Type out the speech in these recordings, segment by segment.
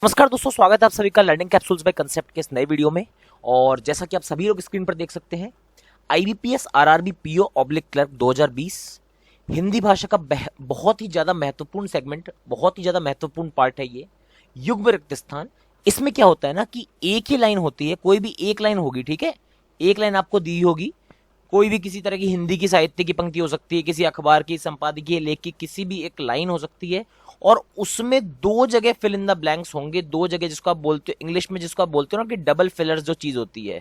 नमस्कार दोस्तों, स्वागत है आप सभी का लर्निंग कैप्सूल्स बाय कंसेप्ट के इस नए वीडियो में। और जैसा कि आप सभी लोग स्क्रीन पर देख सकते हैं, IBPS RRB PO oblique clerk 2020 Hindi भाषा का बहुत ही ज़्यादा महत्वपूर्ण सेगमेंट, बहुत ही ज़्यादा महत्वपूर्ण पार्ट है ये युग्म रिक्त स्थान। इसमें क्या होता है ना कि एक ही लाइन होती है, कोई भी एक लाइन होगी, ठीक है। एक लाइन आपको दी होगी, कोई भी किसी तरह की हिंदी की साहित्य की पंक्ति हो सकती है, किसी अखबार की, संपादकीय, लेख की किसी भी एक लाइन हो सकती है। और उसमें दो जगह फिल इन द ब्लैंक्स होंगे, दो जगह, जिसको आप बोलते हो इंग्लिश में, जिसको आप बोलते हो ना कि डबल फिलर्स जो चीज होती है,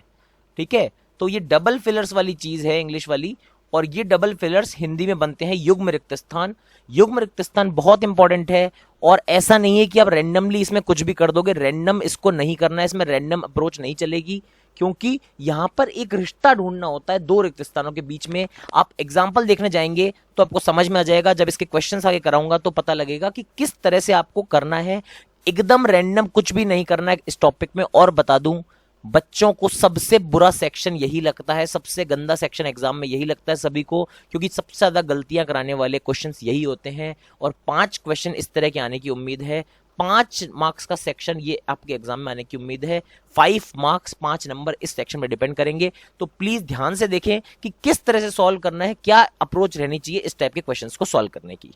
ठीक है। तो ये डबल फिलर्स वाली चीज है इंग्लिश वाली, और ये डबल फिलर्स हिंदी में बनते हैं युग्म रिक्त स्थान। युग्म रिक्त स्थान बहुत इंपॉर्टेंट है, और ऐसा नहीं है कि आप रैंडमली इसमें कुछ भी कर दोगे। रैंडम इसको नहीं करना है, इसमें रैंडम अप्रोच नहीं चलेगी, क्योंकि यहां पर एक रिश्ता ढूंढना होता है दो रिक्त स्थानों के बीच में। आप एग्जाम्पल देखने जाएंगे तो आपको समझ में आ जाएगा, जब इसके क्वेश्चंस आगे कराऊंगा तो पता लगेगा कि किस तरह से आपको करना है। एकदम रैंडम कुछ भी नहीं करना है इस टॉपिक में। और बता दूं, बच्चों को सबसे बुरा सेक्शन यही लगता है, सबसे गंदा सेक्शन एग्जाम में यही लगता है सभी को, क्योंकि सबसे ज्यादा गलतियां कराने वाले क्वेश्चंस यही होते हैं। और 5 क्वेश्चन इस तरह के आने की उम्मीद है। 5 मार्क्स का सेक्शन ये आपके एग्जाम में आने की उम्मीद है। 5 मार्क्स, 5 नंबर इस सेक्शन में डिपेंड करेंगे। तो प्लीज ध्यान से देखें कि किस तरह से सॉल्व करना है, क्या अप्रोच रहनी चाहिए इस टाइप के क्वेश्चंस को सॉल्व करने की।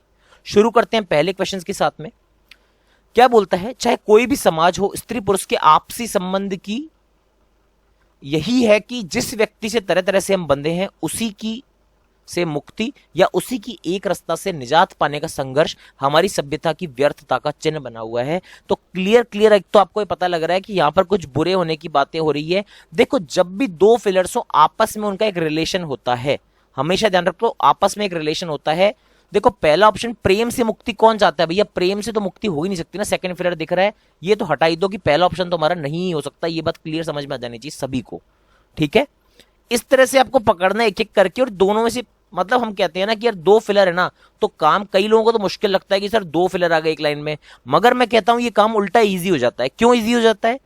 शुरू करते हैं पहले क्वेश्चन के साथ में। क्या बोलता है, चाहे कोई भी समाज हो, स्त्री पुरुष के आपसी संबंध की यही है कि जिस व्यक्ति से तरह तरह से हम बंधे हैं, उसी की से मुक्ति या उसी की एक रास्ता से निजात पाने का संघर्ष हमारी सभ्यता की व्यर्थता का चिन्ह बना हुआ है। तो क्लियर एक तो आपको ये पता लग रहा है कि यहां पर कुछ बुरे होने की बातें हो रही है। देखो, जब भी दो फिलर्स हो, आपस में उनका एक रिलेशन होता है। हमेशा ध्यान रखो, आपस में एक रिलेशन होता है। देखो, पहला ऑप्शन प्रेम से मुक्ति कौन चाहता है भैया? प्रेम से तो मुक्ति हो ही नहीं सकती ना। सेकंड फिलर दिख रहा है, ये तो हटा ही दो कि पहला ऑप्शन तो हमारा नहीं हो सकता। ये बात क्लियर समझ में आ जानी चाहिए सभी को, ठीक है। इस तरह से आपको पकड़ना एक एक करके, और दोनों में से मतलब हम कहते हैं ना कि यार दो फिलर है ना, तो काम कई लोगों को तो मुश्किल लगता है कि सर दो फिलर आ गए एक लाइन में, मगर मैं कहता हूं ये काम उल्टा इजी हो जाता है। क्यों इजी हो जाता है?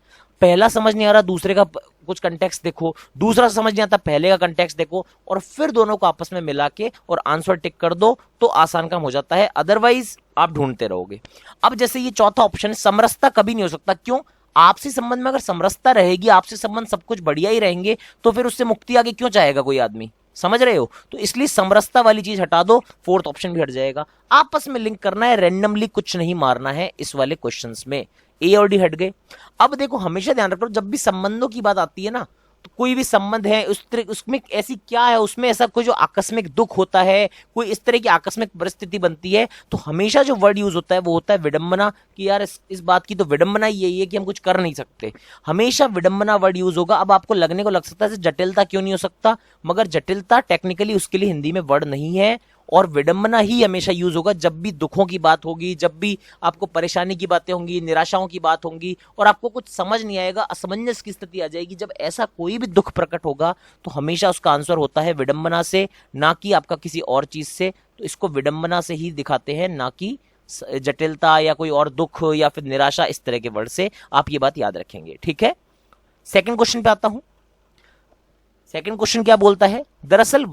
पहला समझ नहीं आ रहा, दूसरे का कुछ कंटेक्स्ट देखो, दूसरा समझ नहीं आता, पहले का कंटेक्स्ट देखो, और फिर दोनों को आपस में मिला के और आंसर टिक कर दो, तो आसान काम हो जाता है। अदरवाइज आप ढूंढते रहोगे। अब जैसे ये चौथा ऑप्शन है, समरसता कभी नहीं हो सकता। क्यों? आपसी संबंध में अगर समरसता रहेगी, आपसी संबंध सब कुछ बढ़िया ही रहेंगे, तो फिर उससे मुक्ति आगे क्यों चाहेगा कोई आदमी? समझ रहे हो? तो इसलिए समरसता वाली चीज हटा दो, फोर्थ ऑप्शन भी हट जाएगा। आपस में लिंक करना है, रैंडमली कुछ नहीं मारना है इस वाले क्वेश्चंस में। ए और डी हट गए। अब देखो, हमेशा ध्यान रखो, जब भी संबंधों की बात आती है ना, तो कोई भी संबंध है उसमें ऐसी क्या है, उसमें ऐसा कोई जो आकस्मिक दुख होता है, कोई इस तरह की आकस्मिक परिस्थिति बनती है, तो हमेशा जो वर्ड यूज होता है वो होता है विडंबना। कि यार इस बात की तो विडंबना यही है कि हम कुछ कर नहीं सकते। हमेशा विडंबना वर्ड यूज होगा। अब आपको लगने को लग सकता है जटिलता क्यों नहीं हो सकता, मगर जटिलता टेक्निकली उसके लिए हिंदी में वर्ड नहीं है, और विडंबना ही हमेशा यूज होगा जब भी दुखों की बात होगी, जब भी आपको परेशानी की बातें होंगी, निराशाओं की बात होंगी, और आपको कुछ समझ नहीं आएगा, असमंजस की स्थिति आ जाएगी। जब ऐसा कोई भी दुख प्रकट होगा तो हमेशा उसका आंसर होता है विडंबना से, ना कि आपका किसी और चीज से। तो इसको विडंबना से ही दिखाते हैं, ना कि जटिलता या कोई और दुख या फिर निराशा इस तरह के वर्ड से। आप ये बात याद रखेंगे, ठीक है। सेकंड क्वेश्चन पे आता हूं। सेकंड क्वेश्चन क्या बोलता है, दरअसल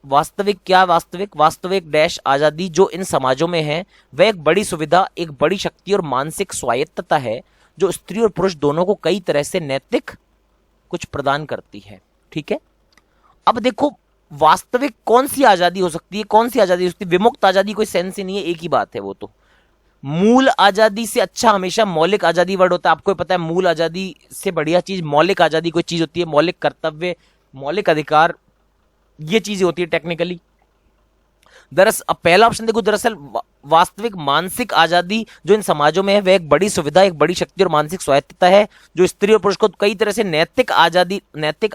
वास्तविक डैश आजादी जो इन समाजों में है, वह एक बड़ी सुविधा, एक बड़ी शक्ति और मानसिक स्वायत्तता है, जो स्त्री और पुरुष दोनों को कई तरह से नैतिक कुछ प्रदान करती है, ठीक है। अब देखो, वास्तविक कौन सी आजादी हो सकती है, कौन सी आजादी हो सकती है? विमुक्त आजादी कोई सेंस ही नहीं है, एक ही बात है वो तो। मूल आजादी से अच्छा हमेशा मौलिक आजादी वर्ड होता है। आपको पता है, मूल आजादी से बढ़िया चीज मौलिक आजादी कोई चीज होती है। मौलिक कर्तव्य, मौलिक अधिकार, ये चीजें होती है टेक्निकली। दरअसल अब पहला ऑप्शन देखो, दरअसल वास्तविक मानसिक आजादी जो इन समाजों में है, वह एक बड़ी सुविधा, एक बड़ी शक्ति और मानसिक स्वायत्तता है, जो स्त्री और पुरुष को कई तरह से नैतिक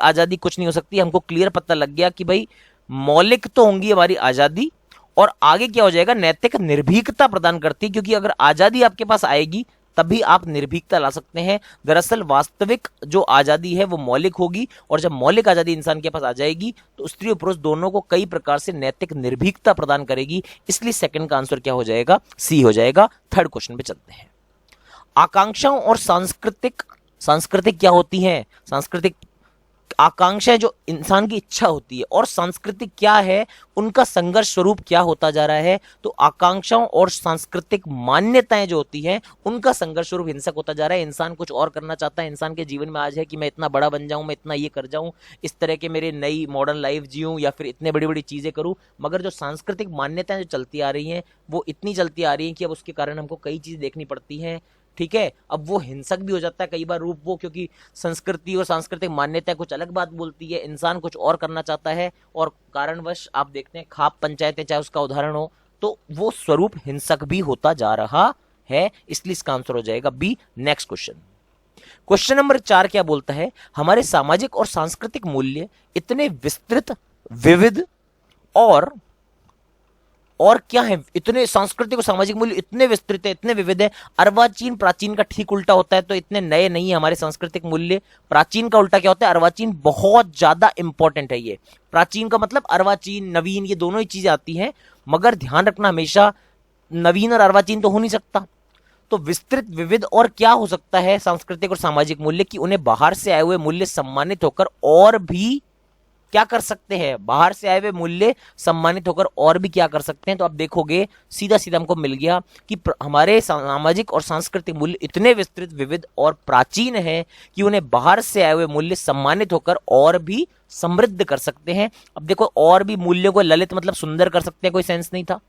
आजादी कुछ नहीं हो सकती। हमको क्लियर पता लग गया कि भाई मौलिक तो होंगी हमारी आजादी, और आगे क्या हो जाएगा, नैतिक निर्भीकता प्रदान करती है, क्योंकि अगर आजादी आपके पास आएगी तभी आप निर्भीकता ला सकते हैं। दरअसल वास्तविक जो आजादी है वो मौलिक होगी, और जब मौलिक आजादी इंसान के पास आ जाएगी तो स्त्री और पुरुष दोनों को कई प्रकार से नैतिक निर्भीकता प्रदान करेगी। इसलिए सेकंड का आंसर क्या हो जाएगा, सी हो जाएगा। थर्ड क्वेश्चन पे चलते हैं। आकांक्षाओं और सांस्कृतिक क्या होती हैं? सांस्कृतिक आकांक्षाएं जो इंसान की इच्छा होती है, और सांस्कृतिक क्या है, उनका संघर्ष स्वरूप क्या होता जा रहा है। तो आकांक्षाओं और सांस्कृतिक मान्यताएं जो होती हैं उनका संघर्ष स्वरूप हिंसक होता जा रहा है। इंसान कुछ और करना चाहता है, इंसान के जीवन में आज है कि मैं इतना बड़ा बन जाऊं, मैं इतना ये कर जाऊं, इस तरह के मेरे नई मॉडर्न लाइफ जीऊं, या फिर इतने बड़ी बड़ी चीजें करूं। मगर जो सांस्कृतिक मान्यताएं जो चलती आ रही हैं वो इतनी चलती आ रही हैं कि अब उसके कारण हमको कई चीजें देखनी पड़ती हैं। ठीक है, अब वो हिंसक भी हो जाता है कई बार रूप वो, क्योंकि संस्कृति और सांस्कृतिक मान्यताएं कुछ अलग बात बोलती है, इंसान कुछ और करना चाहता है, और कारणवश आप देखते हैं खाप पंचायतें चाहे उसका उदाहरण हो, तो वो स्वरूप हिंसक भी होता जा रहा है। इसलिए इसका आंसर हो जाएगा B. Next question, question number 4 क्या बोलता है, हमारे सामाजिक और सांस्कृतिक मूल्य इतने विस्तृत, विविध और क्या है, इतने सांस्कृतिक और सामाजिक मूल्य इतने विस्तृत है, इतने विविध है। अर्वाचीन प्राचीन का ठीक उल्टा होता है, तो इतने नए नहीं है हमारे सांस्कृतिक मूल्य। प्राचीन का उल्टा क्या होता है, अर्वाचीन बहुत ज्यादा इंपॉर्टेंट है। ये प्राचीन का मतलब अर्वाचीन, नवीन, ये दोनों ही चीजें आती हैं, मगर ध्यान रखना हमेशा नवीन और अर्वाचीन तो हो नहीं सकता। तो विस्तृत, विविध और क्या हो सकता है सांस्कृतिक और सामाजिक मूल्य, कि उन्हें बाहर से आए हुए मूल्य सम्मानित होकर और भी क्या कर सकते हैं, बाहर से आए हुए मूल्य सम्मानित होकर और भी क्या कर सकते हैं। तो अब देखोगे सीधा सीधा हमको मिल गया कि हमारे सामाजिक और सांस्कृतिक मूल्य इतने विस्तृत, विविध और प्राचीन हैं कि उन्हें बाहर से आए हुए मूल्य सम्मानित होकर और भी समृद्ध कर सकते हैं। अब देखो, और भी मूल्यों को ललित मतलब सुंदर कर सकते हैं, कोई सेंस नहीं था।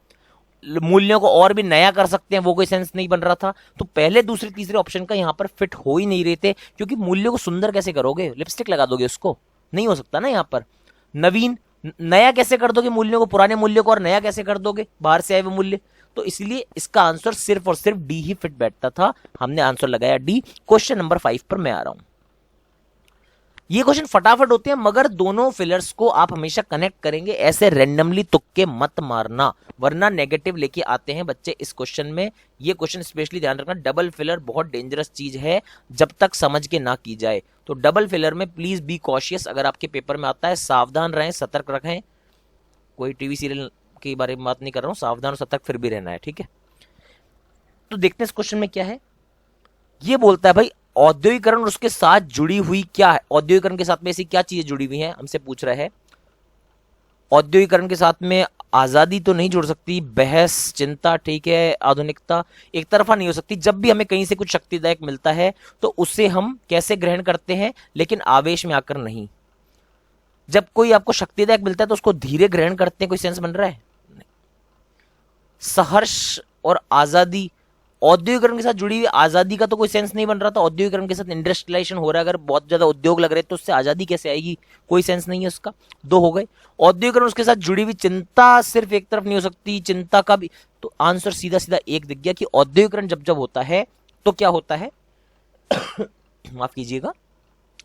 मूल्यों को और भी नया कर सकते हैं, वो कोई सेंस नहीं बन रहा था। तो पहले दूसरे तीसरे ऑप्शन का यहाँ पर फिट हो ही नहीं रहे थे, क्योंकि मूल्यों को सुंदर कैसे करोगे, लिपस्टिक लगा दोगे उसको, नहीं हो सकता ना। यहाँ पर नवीन, नया कैसे कर दोगे मूल्यों को, पुराने मूल्यों को और नया कैसे कर दोगे, बाहर से आए हुए मूल्य। तो इसलिए इसका आंसर सिर्फ और सिर्फ डी ही फिट बैठता था। हमने आंसर लगाया डी। क्वेश्चन नंबर 5 पर मैं आ रहा हूं। ये क्वेश्चन फटाफट होते हैं, मगर दोनों फिलर्स को आप हमेशा कनेक्ट करेंगे, ऐसे रैंडमली तुक्के मत मारना, वरना नेगेटिव लेके आते हैं बच्चे इस क्वेश्चन में। ये क्वेश्चन स्पेशली ध्यान रखना, डबल फिलर बहुत डेंजरस चीज है जब तक समझ के ना की जाए। तो डबल फिलर में प्लीज बी कॉशियस, अगर आपके पेपर में आता है सावधान रहें, सतर्क रखें। कोई टीवी सीरियल के बारे में बात नहीं कर रहा हूं, सावधान और सतर्क फिर भी रहना है, ठीक है। तो देखते हैं इस क्वेश्चन में क्या है। ये बोलता है भाई औद्योगिकरण और उसके साथ जुड़ी हुई क्या है, औद्योगिकरण के साथ में ऐसी क्या चीजें जुड़ी हुई हैं, हमसे पूछ रहा है। औद्योगिकरण के साथ में आजादी तो नहीं जुड़ सकती, बहस, चिंता, ठीक है, आधुनिकता एक तरफा नहीं हो सकती। जब भी हमें कहीं से कुछ शक्तिदायक मिलता है तो उसे हम कैसे ग्रहण करते हैं, लेकिन आवेश में आकर नहीं। जब कोई आपको शक्तिदायक मिलता है तो उसको धीरे ग्रहण करते हैं, कोई सेंस बन रहा है? नहीं। सहर्ष और आजादी औद्योगिकरण के साथ जुड़ी हुई, आजादी का तो कोई सेंस नहीं बन रहा था। औद्योगिकरण के साथ इंडस्ट्रियलाइजेशन हो रहा है, अगर बहुत ज्यादा उद्योग लग रहे तो उससे आजादी कैसे आएगी, कोई सेंस नहीं है उसका। 2 हो गए। औद्योगिकरण उसके साथ जुड़ी हुई, चिंता सिर्फ एक तरफ नहीं हो सकती, चिंता का भी। तो आंसर सीधा सीधा एक दिख गया कि औद्योगिकरण जब जब होता है तो क्या होता है माफ कीजिएगा,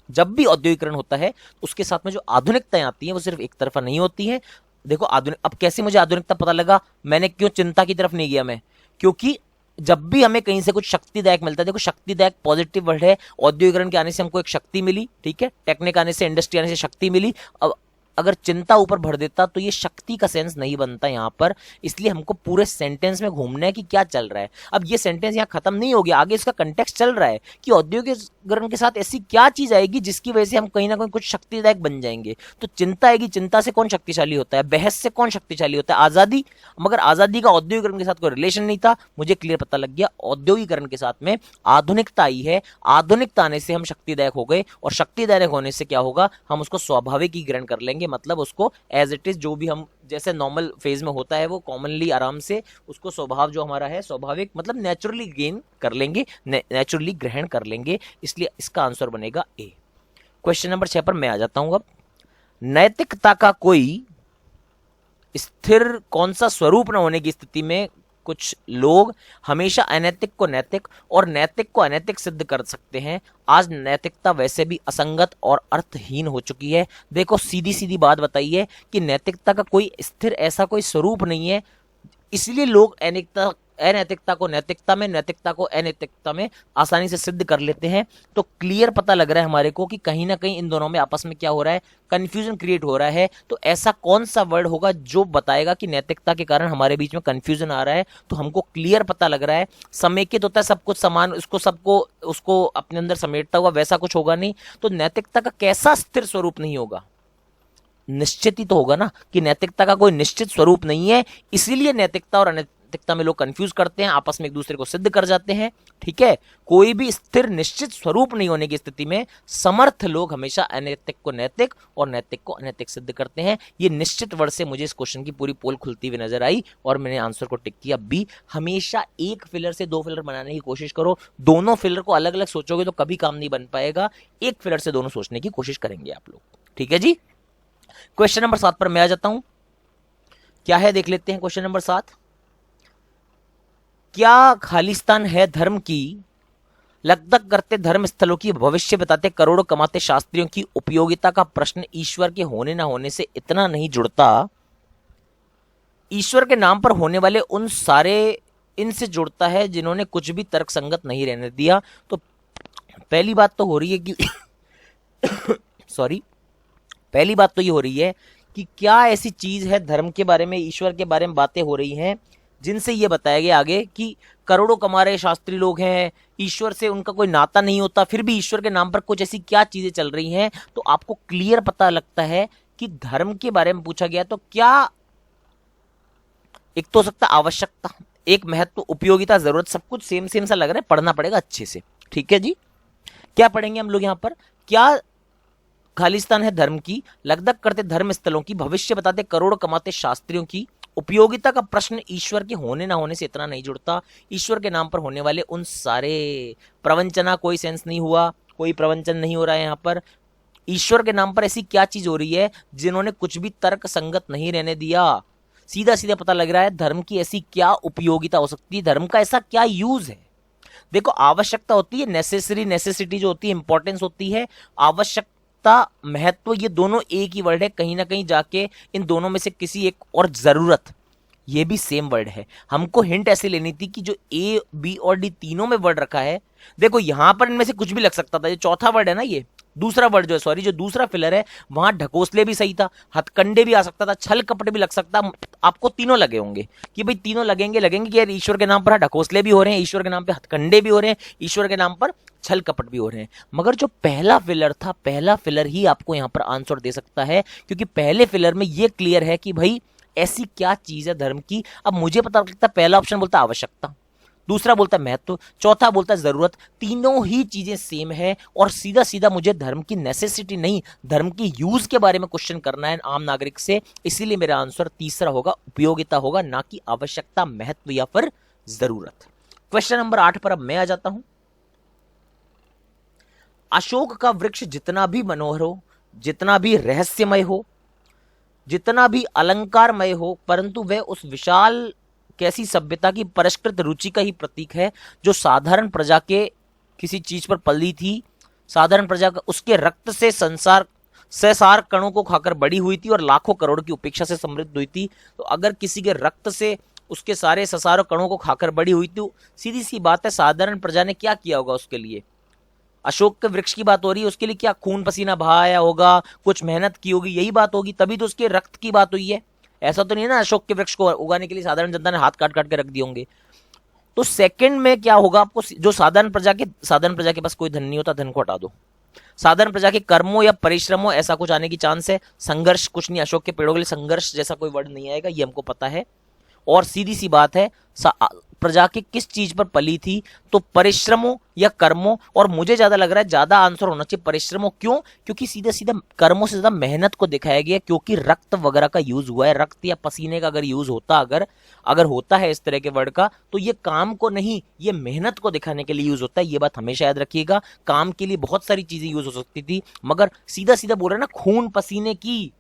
जब भी औद्योगिकरण होता है उसके साथ में जो आधुनिकताएं आती हैं वो सिर्फ एक तरफा नहीं होती हैं। देखो आधुनिक, अब कैसे मुझे आधुनिकता पता लगा, मैंने क्यों चिंता की तरफ नहीं गया मैं, क्योंकि जब भी हमें कहीं से कुछ शक्तिदायक मिलता है, देखो शक्तिदायक पॉजिटिव वर्ड है, औद्योगिकरण के आने से हमको एक शक्ति मिली, ठीक है, टेक्निक आने से, इंडस्ट्री आने से शक्ति मिली। अब अगर चिंता ऊपर भर देता तो ये शक्ति का सेंस नहीं बनता यहाँ पर। इसलिए हमको पूरे सेंटेंस में घूमना है कि क्या चल रहा है। अब ये सेंटेंस यहाँ खत्म नहीं हो गया, आगे इसका कंटेक्स्ट चल रहा है कि औद्योगिकरण के साथ ऐसी क्या चीज आएगी जिसकी वजह से हम कहीं ना कहीं कुछ शक्तिदायक बन जाएंगे। तो चिंता आएगी, चिंता से कौन शक्तिशाली होता है, बहस से कौन शक्तिशाली होता है, आजादी। मगर आजादी का औद्योगिकरण के साथ कोई रिलेशन नहीं था, मुझे क्लियर पता लग गया औद्योगिकरण के साथ में आधुनिकता आई है, आधुनिकता आने से हम शक्तिदायक हो गए, और शक्तिदायक होने से क्या होगा, हम उसको स्वाभाविक ही ग्रहण कर लेंगे, मतलब उसको एज इट इज, जो भी हम जैसे नॉर्मल फेज में होता है वो कॉमनली आराम से उसको स्वभाव जो हमारा है स्वाभाविक मतलब नेचुरली गेन कर लेंगे, नेचुरली ग्रहण कर लेंगे। इसलिए इसका आंसर बनेगा ए। क्वेश्चन नंबर 6 पर मैं आ जाता हूं। अब नैतिकता का कोई स्थिर कौन सा स्वरूप न होने की स्थिति में कुछ लोग हमेशा अनैतिक को नैतिक और नैतिक को अनैतिक सिद्ध कर सकते हैं। आज नैतिकता वैसे भी असंगत और अर्थहीन हो चुकी है। देखो सीधी सीधी बात बताइए कि नैतिकता का कोई स्थिर ऐसा कोई स्वरूप नहीं है, इसलिए लोग अनैतिकता अनैतिकता को नैतिकता में, नैतिकता को अनैतिकता में आसानी से सिद्ध कर लेते हैं। तो क्लियर पता लग रहा है हमारे को कि कहीं ना कहीं इन दोनों में आपस में क्या हो रहा है, कंफ्यूजन क्रिएट हो रहा है। तो ऐसा कौन सा वर्ड होगा जो बताएगा कि नैतिकता के कारण हमारे बीच में कंफ्यूजन आ रहा है? तो हमको क्लियर पता लग रहा है, समेकित होता है सब कुछ समान, उसको अपने अंदर समेटता हुआ, वैसा कुछ होगा नहीं। तो नैतिकता का कैसा स्थिर स्वरूप नहीं होगा? निश्चित ही तो होगा ना कि नैतिकता का कोई निश्चित स्वरूप नहीं है, इसीलिए नैतिकता और अनैतिकता में लोग कंफ्यूज करते हैं, आपस में एक दूसरे को सिद्ध कर जाते हैं। ठीक है, कोई भी स्थिर निश्चित स्वरूप नहीं होने की स्थिति में समर्थ लोग हमेशा अनैतिक को नैतिक और नैतिक को अनैतिक सिद्ध करते हैं। ये निश्चित वर्ड से मुझे इस क्वेश्चन की पूरी पोल खुलती हुई नजर आई और मैंने आंसर को टिक किया बी। हमेशा एक फिलर से दो फिलर बनाने की कोशिश करो, दोनों फिलर को अलग अलग सोचोगे तो कभी काम नहीं बन पाएगा, एक फिलर से दोनों सोचने की कोशिश करेंगे आप लोग। ठीक है जी, क्वेश्चन नंबर 7 पर मैं आ जाता हूं। क्या है देख लेते हैं क्वेश्चन नंबर 7। क्या खालिस्तान है धर्म की, लगतक करते धर्म स्थलों की, भविष्य बताते करोड़ों कमाते शास्त्रियों की उपयोगिता का प्रश्न ईश्वर के होने ना होने से इतना नहीं जुड़ता, ईश्वर के नाम पर होने वाले उन सारे इनसे जुड़ता है जिन्होंने कुछ भी तर्कसंगत नहीं रहने दिया। तो पहली बात तो हो रही है कि सॉरी पहली बात तो ये हो रही है कि क्या ऐसी चीज है धर्म के बारे में, ईश्वर के बारे में बातें हो रही हैं जिनसे ये बताया गया आगे कि करोड़ों कमा रहे शास्त्री लोग हैं, ईश्वर से उनका कोई नाता नहीं होता, फिर भी ईश्वर के नाम पर कुछ ऐसी क्या चीजें चल रही हैं। तो आपको क्लियर पता लगता है कि धर्म के बारे में पूछा गया तो क्या, एक तो हो सकता आवश्यकता, एक महत्व, उपयोगिता, जरूरत, सब कुछ सेम सेम सा लग रहा है, पढ़ना पड़ेगा अच्छे से। ठीक है जी, क्या पढ़ेंगे हम लोग यहां पर? क्या खालिस्तान है धर्म की, लगदक करते धर्म स्थलों की, भविष्य बताते करोड़ कमाते शास्त्रियों की, उपयोगिता का प्रश्न ईश्वर के होने ना होने से इतना नहीं जुड़ता, ईश्वर के नाम पर होने वाले उन सारे, प्रवंचना कोई सेंस नहीं हुआ, कोई प्रवंचन नहीं हो रहा है यहाँ पर। ईश्वर के नाम पर ऐसी क्या चीज हो रही है जिन्होंने कुछ भी तर्क संगत नहीं रहने दिया। सीधा सीधा पता लग रहा है धर्म की ऐसी क्या उपयोगिता हो सकती है, धर्म का ऐसा क्या यूज है। देखो, आवश्यकता होती है, नेसेसरी, नेसेसिटी जो होती है, इंपॉर्टेंस होती है, आवश्यक, महत्व, ये दोनों एक ही वर्ड है। कहीं ना कहीं जाके इन दोनों में से किसी एक, और जरूरत, ये भी सेम वर्ड है। हमको हिंट ऐसे लेनी थी कि जो ए, बी और डी तीनों में वर्ड रखा है, देखो यहां पर इनमें से कुछ भी लग सकता था। जो चौथा वर्ड है ना, ये दूसरा वर्ड जो है, सॉरी, जो दूसरा फिलर है, वहां ढकोसले भी सही था, हथकंडे भी आ सकता था, छल कपट भी लग सकता। आपको तीनों लगे होंगे कि भाई तीनों लगेंगे कि यार ईश्वर के नाम पर ढकोसले भी हो रहे हैं, ईश्वर के नाम पर हथकंडे भी हो रहे हैं, ईश्वर के नाम पर छल कपट भी हो रहे हैं। मगर जो पहला फिलर था, पहला फिलर ही आपको यहां पर आंसर दे सकता है, क्योंकि पहले फिलर में यह क्लियर है कि भाई ऐसी क्या चीज है धर्म की। अब मुझे पता लगता है पहला ऑप्शन बोलता है आवश्यकता, दूसरा बोलता है महत्व, चौथा बोलता है जरूरत। तीनों ही चीजें सेम है और सीधा सीधा मुझे धर्म की नेसेसिटी नहीं, धर्म की यूज के बारे में क्वेश्चन करना है आम नागरिक से। इसीलिए मेरा आंसर तीसरा होगा, उपयोगिता होगा, ना कि आवश्यकता, महत्व या फिर जरूरत। क्वेश्चन नंबर 8 पर अब मैं आ जाता हूं। अशोक का वृक्ष जितना भी मनोहर हो, जितना भी रहस्यमय हो, जितना भी अलंकारमय हो, परंतु वह उस विशाल कैसी सभ्यता की परिष्कृत रुचि का ही प्रतीक है जो साधारण प्रजा के किसी चीज पर पली थी। साधारण प्रजा का उसके रक्त से सार कणों को खाकर बड़ी हुई थी और लाखों करोड़ की उपेक्षा से समृद्ध हुई थी। तो अगर किसी के रक्त से उसके सारे ससारों कणों को खाकर बड़ी हुई थी, सीधी सी बात है साधारण प्रजा ने क्या किया होगा उसके लिए। अशोक के वृक्ष की बात हो रही है, उसके लिए क्या खून पसीना बहाया होगा, कुछ मेहनत की होगी, यही बात होगी, तभी तो उसके रक्त की बात हुई है। ऐसा तो नहीं है ना अशोक के वृक्ष को उगाने के लिए साधारण जनता ने हाथ काट काट के रख दिए होंगे। तो सेकंड में क्या होगा, आपको जो साधारण प्रजा के पास कोई धन नहीं होता, धन को हटा दो। साधारण प्रजा के कर्मों या परिश्रमों ऐसा कुछ आने की चांस है। संघर्ष कुछ नहीं, अशोक के पेड़ों के लिए संघर्ष जैसा कोई वर्ड नहीं आएगा, ये हमको पता है। और सीधी सी बात है प्रजा के किस चीज पर पली थी, तो परिश्रमों या कर्मों। और मुझे ज्यादा लग रहा है ज्यादा आंसर होना चाहिए परिश्रमों। क्यों? क्योंकि सीधा सीधा कर्मों से ज्यादा मेहनत को दिखाया गया, क्योंकि रक्त वगैरह का यूज हुआ है। रक्त या पसीने का अगर यूज होता, अगर होता है इस तरह के वर्ड का, तो ये काम को नहीं, ये मेहनत को दिखाने के लिए यूज होता है। ये बात हमेशा याद रखिएगा। काम के लिए बहुत सारी चीजें यूज हो सकती थी, मगर सीधा सीधा बोल रहे ना खून पसीने की,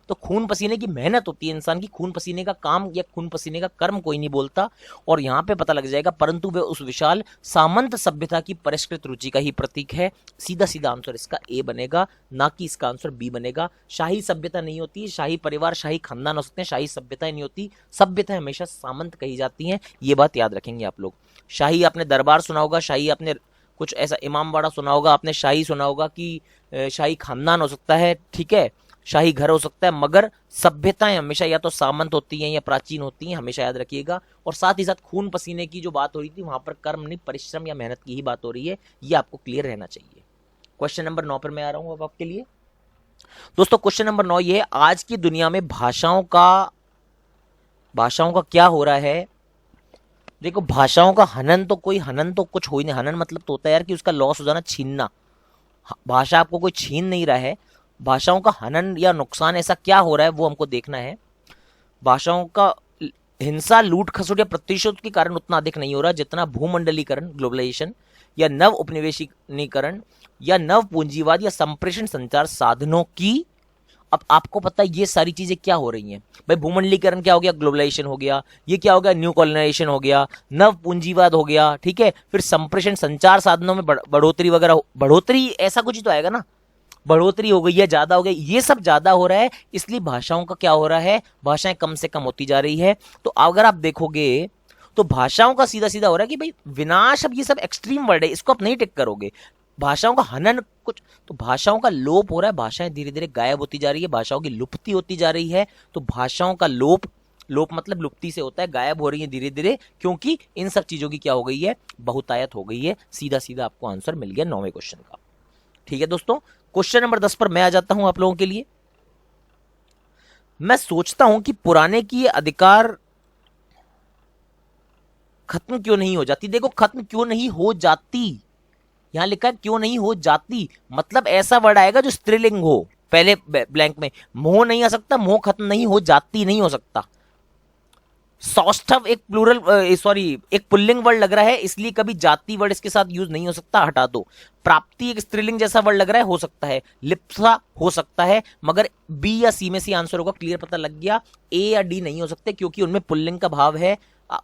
तो खून पसीने की मेहनत होती है इंसान की, खून पसीने का काम या खून पसीने का कर्म कोई नहीं बोलता। और यहाँ पे पता लग जाएगा, परंतु वे उस विशाल सामंत सभ्यता की परिष्कृत रुचि का ही प्रतीक है। सीधा सीधा आंसर इसका ए बनेगा, ना कि इसका आंसर बी बनेगा। शाही सभ्यता नहीं होती, शाही परिवार शाही खानदान हो सकते हैं, शाही सभ्यता नहीं होती। सभ्यता हमेशा सामंत कही जाती है, ये बात याद रखेंगे आप लोग। शाही आपने दरबार सुना होगा, शाही आपने कुछ ऐसा इमामबाड़ा सुना होगा, आपने शाही सुना होगा कि शाही खानदान हो सकता है, ठीक है, शाही घर हो सकता है, मगर सभ्यताएं हमेशा या तो सामंत होती हैं या प्राचीन होती हैं, हमेशा याद रखिएगा। और साथ ही साथ खून पसीने की जो बात हो रही थी, वहां पर कर्म नहीं, परिश्रम या मेहनत की ही बात हो रही है, ये आपको क्लियर रहना चाहिए। क्वेश्चन नंबर 9 पर मैं आ रहा हूं अब आपके लिए। दोस्तों क्वेश्चन नंबर 9 ये है, आज की दुनिया में भाषाओं का क्या हो रहा है। देखो, भाषाओं का हनन तो कुछ हो ही नहीं। हनन मतलब तो होता है यार कि उसका लॉस हो जाना, छीनना। भाषा आपको कोई छीन नहीं रहा है, भाषाओं का हनन या नुकसान ऐसा क्या हो रहा है वो हमको देखना है। भाषाओं का हिंसा, लूट खसोट या प्रतिशोध के कारण उतना अधिक नहीं हो रहा जितना भूमंडलीकरण, ग्लोबलाइजेशन या नव उपनिवेशीकरण या नव पूंजीवाद या संप्रेषण संचार साधनों की। अब आपको पता है ये सारी चीजें क्या हो रही हैं भाई। भूमंडलीकरण क्या हो गया, ग्लोबलाइजेशन हो गया, ये क्या हो गया, न्यू कॉलोनाइजेशन हो गया, नव पूंजीवाद हो गया, ठीक है, फिर संप्रेषण संचार साधनों में बढ़ोतरी वगैरह, बढ़ोतरी ऐसा कुछ ही तो आएगा ना, बढ़ोतरी हो गई है, ज्यादा हो गया, ये सब ज्यादा हो रहा है, इसलिए भाषाओं का क्या हो रहा है, भाषाएं कम से कम होती जा रही है। तो अगर आप देखोगे तो भाषाओं का सीधा सीधा हो रहा है कि भाई विनाश, अब ये सब एक्सट्रीम वर्ड है, इसको आप नहीं टिक करोगे। भाषाओं का हनन कुछ, तो भाषाओं का लोप हो रहा है, भाषाएं धीरे धीरे गायब होती जा रही है, भाषाओं की लुप्ति होती जा रही है। तो भाषाओं का लोप, लोप मतलब लुप्ति से होता है, गायब हो रही है धीरे धीरे, क्योंकि इन सब चीजों की क्या हो गई है, बहुतायत हो गई है। सीधा सीधा आपको आंसर मिल गया 9वें क्वेश्चन का। ठीक है दोस्तों, क्वेश्चन नंबर 10 पर मैं आ जाता हूं आप लोगों के लिए। मैं सोचता हूं कि पुराने की अधिकार खत्म क्यों नहीं हो जाती। देखो, खत्म क्यों नहीं हो जाती, यहां लिखा है क्यों नहीं हो जाती, मतलब ऐसा वर्ड आएगा जो स्त्रीलिंग हो। पहले ब्लैंक में मोह नहीं आ सकता, मोह खत्म नहीं हो जाती नहीं हो सकता। सौष्ठव एक प्लूरल, एक पुल्लिंग वर्ड लग रहा है, इसलिए कभी जाति वर्ड इसके साथ यूज नहीं हो सकता, हटा दो। प्राप्ति एक स्त्रीलिंग जैसा वर्ड लग रहा है, हो सकता है। लिप्सा हो सकता है, मगर बी या सी में से आंसर होगा, क्लियर पता लग गया। ए या डी नहीं हो सकते, क्योंकि उनमें पुल्लिंग का भाव है,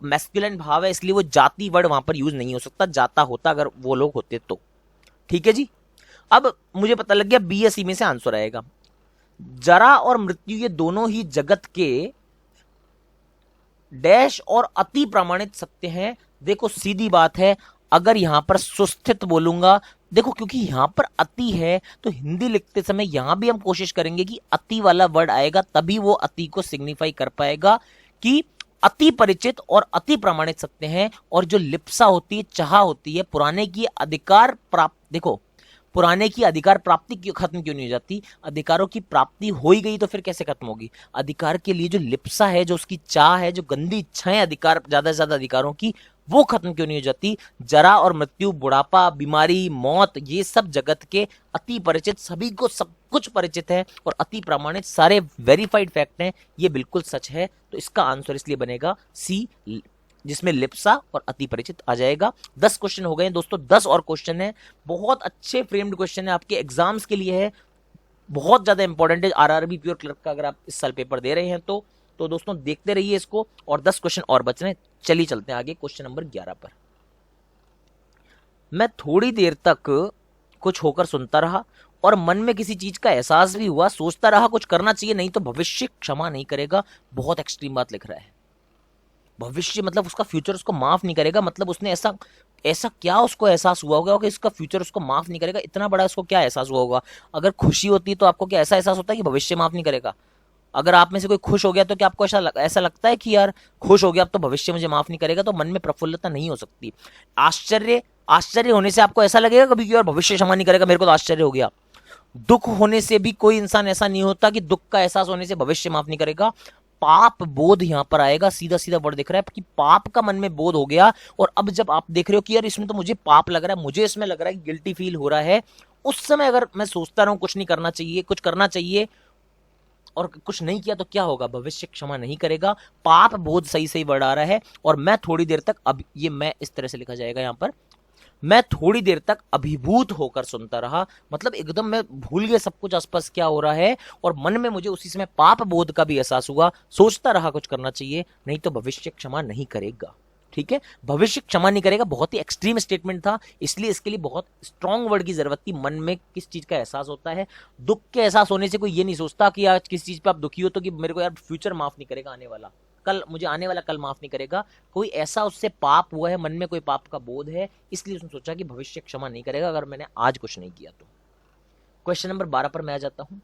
मैस्कुलिन भाव है, इसलिए वो जाति वर्ड वहां पर यूज नहीं हो सकता। जाता होता अगर वो लोग होते तो। ठीक है जी, अब मुझे पता लग गया बी या सी में से आंसर आएगा। जरा और मृत्यु ये दोनों ही जगत के डैश और अति प्रमाणित सत्य हैं। देखो सीधी बात है, अगर यहां पर सुस्थित बोलूंगा, देखो क्योंकि यहां पर अति है, तो हिंदी लिखते समय यहां भी हम कोशिश करेंगे कि अति वाला वर्ड आएगा, तभी वो अति को सिग्निफाई कर पाएगा कि अति परिचित और अति प्रमाणित सत्य हैं। और जो लिप्सा होती है, चाह होती है, पुराने की अधिकार प्राप्त, देखो पुराने की अधिकार प्राप्ति क्यों खत्म क्यों नहीं हो जाती, अधिकारों की प्राप्ति हो ही गई तो फिर कैसे खत्म होगी। अधिकार के लिए जो लिप्सा है, जो उसकी चाह है, जो गंदी इच्छाएं अधिकार, ज्यादा से ज्यादा अधिकारों की, वो खत्म क्यों नहीं हो जाती। जरा और मृत्यु, बुढ़ापा, बीमारी, मौत, ये सब जगत के अति परिचित, सभी को सब कुछ परिचित है और अति प्रमाणित, सारे वेरीफाइड फैक्ट हैं, ये बिल्कुल सच है। तो इसका आंसर इसलिए बनेगा सी, जिसमें लिप्सा और अति परिचित आ जाएगा। 10 क्वेश्चन हो गए दोस्तों, 10 और क्वेश्चन है, बहुत अच्छे फ्रेम्ड क्वेश्चन है, आपके एग्जाम्स के लिए है, बहुत ज्यादा इंपॉर्टेंट है। आरआरबी प्योर क्लर्क का अगर आप इस साल पेपर दे रहे हैं तो दोस्तों देखते रहिए इसको, और 10 क्वेश्चन और बच रहे हैं। चलिए चलते हैं आगे क्वेश्चन नंबर 11 पर। मैं थोड़ी देर तक कुछ होकर सुनता रहा और मन में किसी चीज का एहसास भी हुआ, सोचता रहा कुछ करना चाहिए, नहीं तो भविष्य क्षमा नहीं करेगा। बहुत एक्सट्रीम बात लिख रहा है। भविष्य मतलब उसका फ्यूचर उसको माफ नहीं करेगा, मतलब उसने ऐसा क्या उसको एहसास हुआ होगा कि इसका फ्यूचर उसको माफ नहीं करेगा। इतना बड़ा उसको क्या एहसास हुआ होगा। अगर खुशी होती तो आपको क्या ऐसा एहसास होता है कि भविष्य माफ नहीं करेगा। अगर आप में से कोई खुश हो गया तो क्या आपको ऐसा लगता है कि यार खुश हो गया अब तो भविष्य मुझे माफ नहीं करेगा, तो मन में प्रफुल्लता नहीं हो सकती। आश्चर्य होने से आपको ऐसा लगेगा कभी कि यार भविष्य क्षमा नहीं करेगा, मेरे को तो आश्चर्य हो गया। दुख होने से भी कोई इंसान ऐसा नहीं होता कि दुख का एहसास होने से भविष्य माफ नहीं करेगा। पाप बोध यहां पर आएगा, सीधा सीधा वर्ड दिख रहा है कि पाप का मन में बोध हो गया। और अब जब आप देख रहे हो कि यार इसमें तो मुझे पाप लग रहा है, मुझे इसमें लग रहा है गिल्टी फील हो रहा है, उस समय अगर मैं सोचता रहूं कुछ नहीं करना चाहिए, कुछ करना चाहिए और कुछ नहीं किया तो क्या होगा, भविष्य क्षमा नहीं करेगा। पाप बोध सही सही वर्ड आ रहा है। और मैं थोड़ी देर तक, अब ये मैं इस तरह से लिखा जाएगा यहां पर, मैं थोड़ी देर तक अभिभूत होकर सुनता रहा, मतलब एकदम मैं भूल गया सब कुछ आसपास क्या हो रहा है, और मन में मुझे उसी समय पाप बोध का भी एहसास हुआ। सोचता रहा कुछ करना चाहिए, नहीं तो भविष्य क्षमा नहीं करेगा। ठीक है, भविष्य क्षमा नहीं करेगा, बहुत ही एक्सट्रीम स्टेटमेंट था, इसलिए इसके लिए बहुत स्ट्रांग वर्ड की जरूरत थी। मन में किस चीज का एहसास होता है, दुख के एहसास होने से कोई ये नहीं सोचता कि आज किस चीज पे आप दुखी हो तो कि मेरे को यार फ्यूचर माफ नहीं करेगा, आने वाला कल, मुझे आने वाला कल माफ नहीं करेगा। कोई ऐसा उससे पाप हुआ है, मन में कोई पाप का बोध है, इसलिए उसने सोचा कि भविष्य क्षमा नहीं करेगा अगर मैंने आज कुछ नहीं किया तो। क्वेश्चन नंबर 12 पर मैं आ जाता हूं।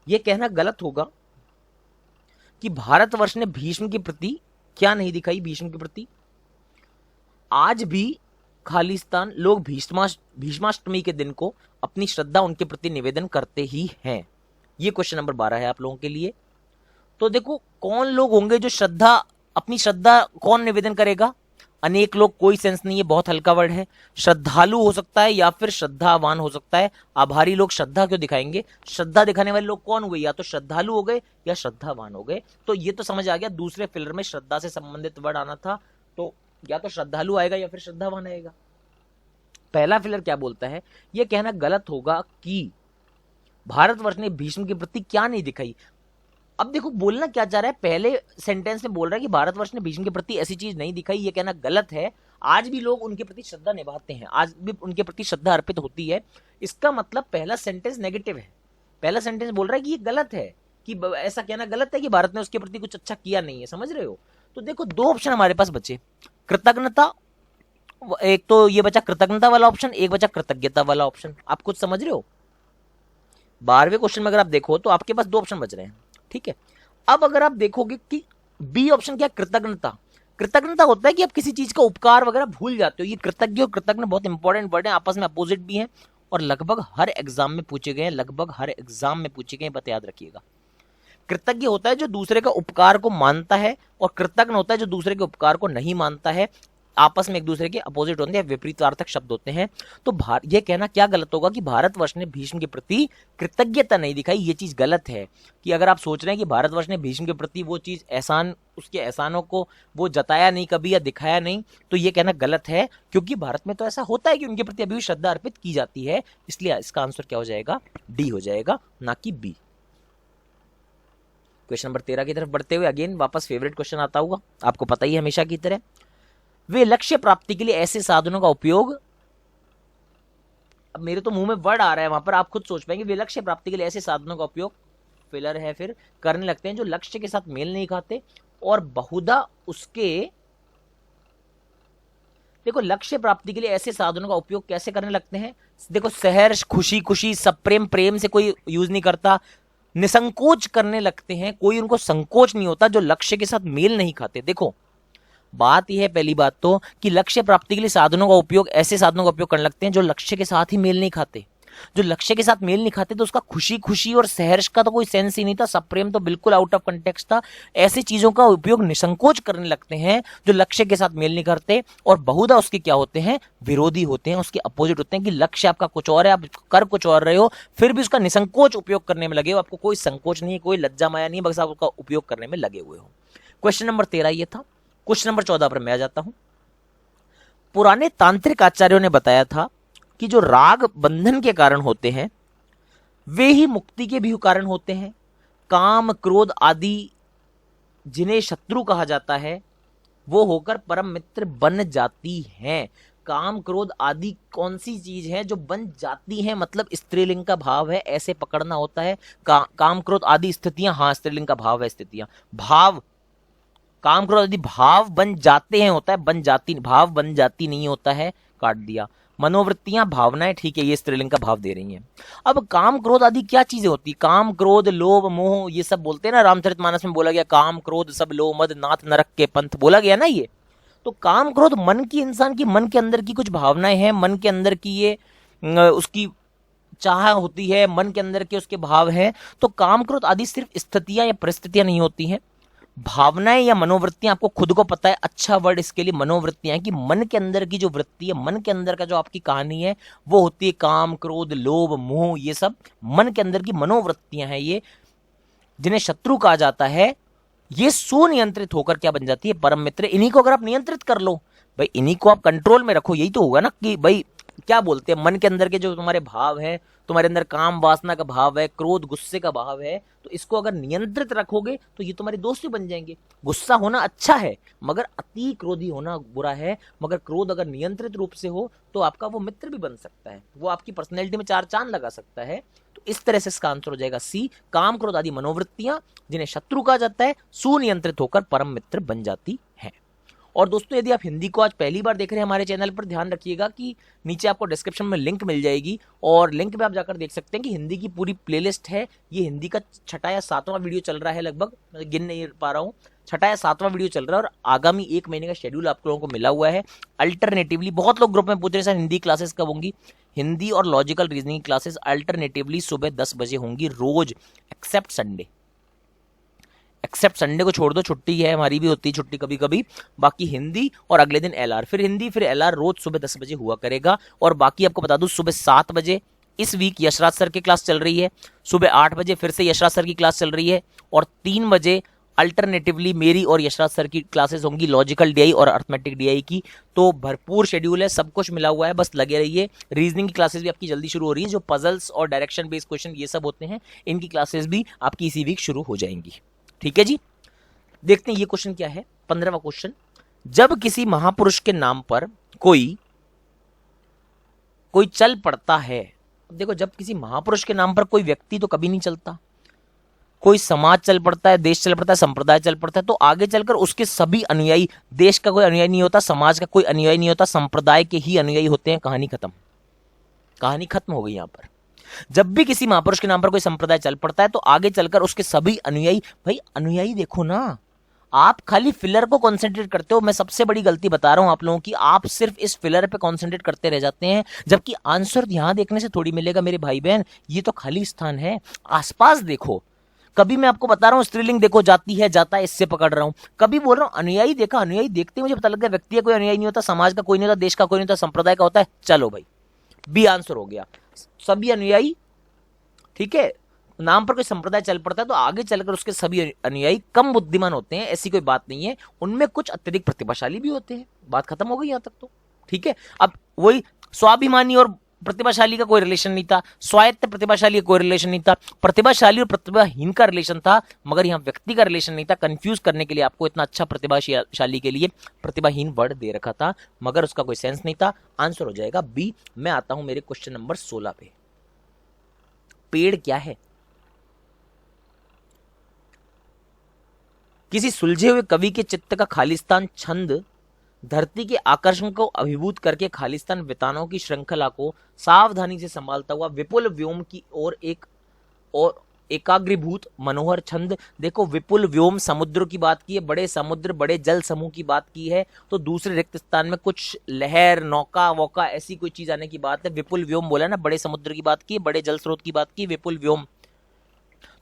यह कहना गलत होगा कि भारतवर्ष ने भीष्म के प्रति क्या नहीं दिखाई। भीष्म के प्रति आज भी खालिस्तान लोग भीष्माष्टमी के दिन को अपनी श्रद्धा उनके प्रति निवेदन करते ही हैं। ये क्वेश्चन नंबर 12 है आप लोगों के लिए। तो देखो कौन लोग होंगे जो श्रद्धा, अपनी श्रद्धा कौन निवेदन करेगा। अनेक लोग, कोई सेंस नहीं है, बहुत हल्का वर्ड है। श्रद्धालु हो सकता है या फिर श्रद्धावान हो सकता है। आभारी लोग श्रद्धा क्यों दिखाएंगे। श्रद्धा दिखाने वाले लोग कौन हुए, या तो श्रद्धालु हो गए या श्रद्धावान हो गए। तो ये तो समझ आ गया, दूसरे फिलर में श्रद्धा से संबंधित वर्ड आना था, तो या तो श्रद्धालु आएगा या फिर श्रद्धावान आएगा। पहला फिलर क्या बोलता है, यह कहना गलत होगा कि भारतवर्ष ने भीष्म के प्रति क्या नहीं दिखाई। अब देखो बोलना क्या चाह रहा है, पहले सेंटेंस में बोल रहा है कि भारतवर्ष ने भीष्म के प्रति ऐसी चीज नहीं दिखाई, ये कहना गलत है। आज भी लोग उनके प्रति श्रद्धा निभाते हैं, आज भी उनके प्रति श्रद्धा अर्पित होती है। इसका मतलब पहला सेंटेंस नेगेटिव है। पहला सेंटेंस बोल रहा है कि ये गलत है, कि ऐसा कहना गलत है कि भारत ने उसके प्रति कुछ अच्छा किया नहीं है। समझ रहे हो। तो देखो दो ऑप्शन हमारे पास बचे, कृतज्ञता, एक तो ये बचा कृतज्ञता वाला ऑप्शन, एक बचा कृतज्ञता वाला ऑप्शन। आप कुछ समझ रहे हो। 12वें क्वेश्चन में अगर आप देखो तो आपके पास दो ऑप्शन बच रहे हैं। ठीक है, अब अगर आप देखोगे कि बी ऑप्शन क्या, कृतज्ञता। कृतज्ञता होता है कि आप किसी चीज का उपकार वगैरह भूल जाते हो। ये कृतज्ञ और कृतज्ञ बहुत इंपॉर्टेंट वर्ड है, आपस में अपोजिट भी हैं और लगभग हर एग्जाम में पूछे गए हैं, लगभग हर एग्जाम में पूछे गए, बात याद रखिएगा। कृतज्ञ होता है जो दूसरे का उपकार को मानता है, और कृतज्ञ होता है जो दूसरे के उपकार को नहीं मानता है। आपस में एक दूसरे के अपोजिट होते हैं, विपरीतार्थक शब्द होते हैं। तो यह कहना क्या गलत होगा कि भारतवर्ष ने भीष्म के प्रति कृतज्ञता नहीं दिखाई, ये चीज गलत है। कि अगर आप सोच रहे हैं कि भारतवर्ष ने भीष्म के प्रति वो चीज एहसान, उसके एहसानों को वो जताया नहीं कभी या दिखाया नहीं, तो ये कहना गलत है, क्योंकि भारत में तो ऐसा होता है कि उनके प्रति अभी भी श्रद्धा अर्पित की जाती है। इसलिए इसका आंसर क्या हो जाएगा, डी हो जाएगा, ना कि बी। क्वेश्चन नंबर 13 की तरफ बढ़ते हुए अगेन वापस फेवरेट क्वेश्चन आता होगा, आपको पता ही है हमेशा की तरह। वे लक्ष्य प्राप्ति के लिए ऐसे साधनों का उपयोग, अब मेरे तो मुंह में वर्ड आ रहा है, वहां पर आप खुद सोच पाएंगे। वे लक्ष्य प्राप्ति के लिए ऐसे साधनों का उपयोग, फिलर है, फिर करने लगते हैं जो लक्ष्य के साथ मेल नहीं खाते और बहुधा उसके, देखो लक्ष्य प्राप्ति के लिए ऐसे साधनों का उपयोग कैसे करने लगते हैं। देखो सहर्ष, खुशी खुशी, सप्रेम, प्रेम से कोई यूज नहीं करता। निसंकोच करने लगते हैं, कोई उनको संकोच नहीं होता, जो लक्ष्य के साथ मेल नहीं खाते। देखो बात यह है पहली बात तो कि लक्ष्य प्राप्ति के लिए साधनों का उपयोग, ऐसे साधनों का उपयोग करने लगते हैं जो लक्ष्य के साथ ही मेल नहीं खाते। जो लक्ष्य के साथ मेल नहीं खाते तो उसका खुशी खुशी और सहर्ष का तो कोई सेंस ही नहीं था, सप्रेम तो बिल्कुल आउट ऑफ कंटेक्स्ट था। ऐसी चीजों का उपयोग निसंकोच करने लगते हैं जो लक्ष्य के साथ मेल नहीं करते, और बहुधा उसके क्या होते हैं, विरोधी होते हैं, उसके अपोजिट होते हैं। कि लक्ष्य आपका कुछ और है, आप कर कुछ और रहे हो, फिर भी उसका निसंकोच उपयोग करने में लगे हो, आपको कोई संकोच नहीं है, कोई लज्जा माया नहीं है, बस आप उसका उपयोग करने में लगे हुए हो। क्वेश्चन नंबर 13 ये था। क्वेश्चन नंबर 14 पर मैं आ जाता हूं। पुराने तांत्रिक आचार्यों ने बताया था कि जो राग बंधन के कारण होते हैं वे ही मुक्ति के भी कारण होते हैं। काम, क्रोध आदि जिन्हें शत्रु कहा जाता है वो होकर परम मित्र बन जाती हैं। काम, क्रोध आदि कौन सी चीज है जो बन जाती है, मतलब स्त्रीलिंग का भाव है, ऐसे पकड़ना होता है। काम, क्रोध आदि स्थितियां, हाँ स्त्रीलिंग का भाव है, स्थितियां, भाव, काम, क्रोध आदि भाव बन जाते हैं होता है, बन जाती, भाव बन जाती नहीं होता है, काट दिया। मनोवृत्तियां, भावनाएं, ठीक है, ये स्त्रीलिंग का भाव दे रही हैं। अब काम, क्रोध आदि क्या चीजें होती, काम, क्रोध, लोभ, मोह, ये सब बोलते हैं ना, रामचरितमानस में बोला गया काम, क्रोध, सब लोभ, मद, नाथ, नरक के पंथ, बोला गया ना ये। तो काम, क्रोध मन की, इंसान की मन के अंदर की कुछ भावनाएं हैं, मन के अंदर की ये उसकी चाह होती है, मन के अंदर के उसके भाव हैं। तो काम, क्रोध आदि सिर्फ स्थितियां या परिस्थितियां नहीं होती हैं, भावनाएं या मनोवृत्तियां, आपको खुद को पता है, अच्छा वर्ड इसके लिए मनोवृत्तियां, कि मन के अंदर की जो वृत्ति है, मन के अंदर का जो आपकी कहानी है वो होती है काम, क्रोध, लोभ, मोह, ये सब मन के अंदर की मनोवृत्तियां हैं, ये जिन्हें शत्रु कहा जाता है। ये सुनियंत्रित होकर क्या बन जाती है, परम मित्र। इन्हीं को अगर आप नियंत्रित कर लो, भाई इन्हीं को आप कंट्रोल में रखो, यही तो होगा ना कि भाई क्या बोलते हैं, मन के अंदर के जो तुम्हारे भाव है, तुम्हारे अंदर काम वासना का भाव है, क्रोध गुस्से का भाव है, तो इसको अगर नियंत्रित रखोगे तो ये तुम्हारे दोस्त भी बन जाएंगे। गुस्सा होना अच्छा है मगर अति क्रोधी होना बुरा है, मगर क्रोध अगर नियंत्रित रूप से हो तो आपका वो मित्र भी बन सकता है, वो आपकी पर्सनैलिटी में चार चांद लगा सकता है। तो इस तरह से इसका आंसर हो जाएगा सी, काम क्रोध आदि मनोवृत्तियां जिन्हें शत्रु कहा जाता है सुनियंत्रित होकर परम मित्र बन जाती है। और दोस्तों यदि आप हिंदी को आज पहली बार देख रहे हैं हमारे चैनल पर, ध्यान रखिएगा कि नीचे आपको डिस्क्रिप्शन में लिंक मिल जाएगी और लिंक पे आप जाकर देख सकते हैं कि हिंदी की पूरी प्लेलिस्ट है। ये हिंदी का 6वां या 7वां वीडियो चल रहा है, लगभग मैं गिन नहीं पा रहा हूँ, 6वां या 7वां वीडियो चल रहा है और आगामी 1 महीने का शेड्यूल आप लोगों को मिला हुआ है। अल्टरनेटिवली बहुत लोग ग्रुप में पूछ रहे हैं सर हिंदी क्लासेस कब होंगी, हिंदी और लॉजिकल रीजनिंग क्लासेस अल्टरनेटिवली सुबह 10 बजे होंगी रोज, एक्सेप्ट संडे। एक्सेप्ट संडे को छोड़ दो, छुट्टी है, हमारी भी होती है छुट्टी कभी कभी। बाकी हिंदी और अगले दिन एलआर, फिर हिंदी फिर एलआर रोज सुबह 10 बजे हुआ करेगा। और बाकी आपको बता दूं सुबह 7 बजे इस वीक यशराज सर की क्लास चल रही है, सुबह 8 बजे फिर से यशराज सर की क्लास चल रही है और 3 बजे अल्टरनेटिवली मेरी और यशराज सर की क्लासेस होंगी लॉजिकल डीआई और अर्थमेटिक डीआई की। तो भरपूर शेड्यूल है, सब कुछ मिला हुआ है, बस लगे रहिए। रीजनिंग की क्लासेस भी आपकी जल्दी शुरू हो रही है, जो पजल्स और डायरेक्शन बेस्ड क्वेश्चन ये सब होते हैं इनकी क्लासेस भी आपकी इसी वीक शुरू हो जाएंगी। ठीक है जी, देखते हैं ये क्वेश्चन क्या है। 15वां क्वेश्चन, जब किसी महापुरुष के नाम पर कोई चल पड़ता है। देखो जब किसी महापुरुष के नाम पर कोई व्यक्ति तो कभी नहीं चलता, कोई समाज चल पड़ता है, देश चल पड़ता है, संप्रदाय चल पड़ता है, तो आगे चलकर उसके सभी अनुयायी, देश का कोई अनुयायी नहीं होता, समाज का कोई अनुयायी नहीं होता, संप्रदाय के ही अनुयायी होते हैं। कहानी खत्म, कहानी खत्म हो गई यहां पर। जब भी किसी महापुरुष के नाम पर कोई संप्रदाय चल पड़ता है तो आगे चलकर उसके सभी अनुयायी, भाई अनुयायी देखो ना, आप खाली फिलर को कॉन्सेंट्रेट करते हो। मैं सबसे बड़ी गलती बता रहा हूं आप लोगों की, आप सिर्फ इस फिलर पे कॉन्सेंट्रेट करते रह जाते हैं, जबकि आंसर यहां देखने से थोड़ी मिलेगा मेरे भाई बहन, ये तो खाली स्थान है, आसपास देखो। कभी मैं आपको बता रहा हूं स्त्रीलिंग देखो, जाती है जाता है, इससे पकड़ रहा हूं। कभी बोल रहा हूं अनुयायी देखा, अनुयायी देखते ही मुझे पता लग गया व्यक्ति का कोई अनुयायी नहीं होता, समाज का कोई नहीं होता, देश का कोई नहीं होता, संप्रदाय का होता है। चलो भाई बी आंसर हो गया, सभी अनुयायी। ठीक है, नाम पर कोई संप्रदाय चल पड़ता है तो आगे चलकर उसके सभी अनुयायी कम बुद्धिमान होते हैं, ऐसी कोई बात नहीं है, उनमें कुछ अत्यधिक प्रतिभाशाली भी होते हैं। बात खत्म हो गई यहां तक तो। ठीक है, अब वही स्वाभिमानी और प्रतिभाशाली का कोई रिलेशन नहीं था, स्वायत्त प्रतिभाशाली का कोई रिलेशन नहीं था, प्रतिभाशाली और प्रतिभाहीन का रिलेशन था, मगर यहाँ व्यक्ति का रिलेशन नहीं था। कंफ्यूज करने के लिए आपको इतना अच्छा प्रतिभाशाली के लिए प्रतिभाहीन वर्ड दे रखा था, मगर उसका कोई सेंस नहीं था। आंसर हो जाएगा बी। मैं आता हूं मेरे क्वेश्चन नंबर 16 पे। पेड़ क्या है? किसी सुलझे हुए कवि के चित्त का खालिस्तान छंद धरती के आकर्षण को अभिभूत करके खालिस्तान वितानों की श्रृंखला को सावधानी से संभालता हुआ विपुल व्योम की ओर एक और एकाग्रीभूत मनोहर छंद। देखो विपुल व्योम समुद्र की बात की है, बड़े समुद्र बड़े जल समूह की बात की है, तो दूसरे रिक्त स्थान में कुछ लहर नौका वौका ऐसी कोई चीज आने की बात है। विपुल व्योम बोला ना, बड़े समुद्र की बात की, बड़े जल स्रोत की बात की, विपुल व्योम,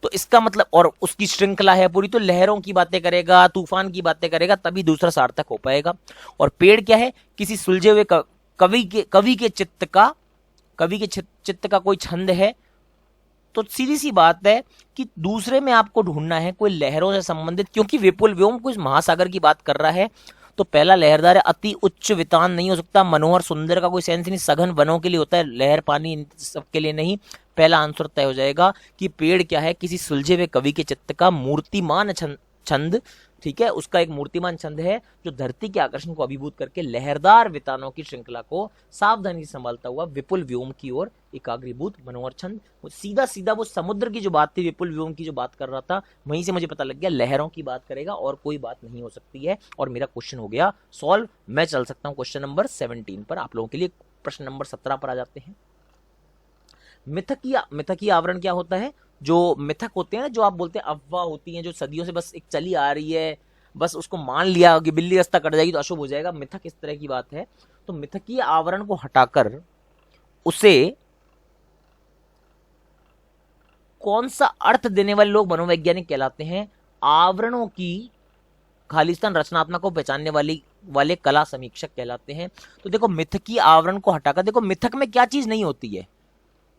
तो इसका मतलब, और उसकी श्रृंखला है पूरी, तो लहरों की बातें करेगा, तूफान की बातें करेगा, तभी दूसरा सार्थक हो पाएगा। और पेड़ क्या है? किसी सुलझे हुए कवि के चित्त का कोई छंद है। तो सीधी सी बात है कि दूसरे में आपको ढूंढना है कोई लहरों से संबंधित, क्योंकि विपुल व्योम कुछ महासागर की बात कर रहा है, तो पहला लहरदार है, अति उच्च वितान नहीं हो सकता, मनोहर सुंदर का कोई सेंस नहीं, सघन वनों के लिए होता है, लहर पानी इन सबके लिए नहीं। पहला आंसर तय हो जाएगा कि पेड़ क्या है? किसी सुलझे हुए कवि के चित्त का मूर्तिमान छंद। ठीक है, उसका एक मूर्तिमान छंद है जो धरती के आकर्षण को अभिभूत करके लहरदार वितानों की श्रृंखला को सावधानी से संभालता हुआ विपुल व्योम की ओर एकाग्रीभूत मनोहर छंद। सीधा सीधा वो समुद्र की जो बात थी, विपुल व्योम की जो बात कर रहा था, वहीं से मुझे पता लग गया लहरों की बात करेगा और कोई बात नहीं हो सकती है। और मेरा क्वेश्चन हो गया सॉल्व। मैं चल सकता हूं क्वेश्चन नंबर 17 पर। आप लोगों के लिए प्रश्न नंबर 17 पर आ जाते हैं। मिथकीय आवरण क्या होता है? जो मिथक होते हैं, जो आप बोलते हैं अफवाह होती हैं, जो सदियों से बस एक चली आ रही है, बस उसको मान लिया कि बिल्ली रास्ता कट जाएगी तो अशुभ हो जाएगा, मिथक इस तरह की बात है। तो मिथकीय आवरण को हटाकर उसे कौन सा अर्थ देने वाले लोग मनोवैज्ञानिक कहलाते हैं? आवरणों की खालिस्तान रचनात्मकता को पहचानने वाले कला समीक्षक कहलाते हैं। तो देखो मिथकीय आवरण को हटाकर, देखो मिथक में क्या चीज नहीं होती है?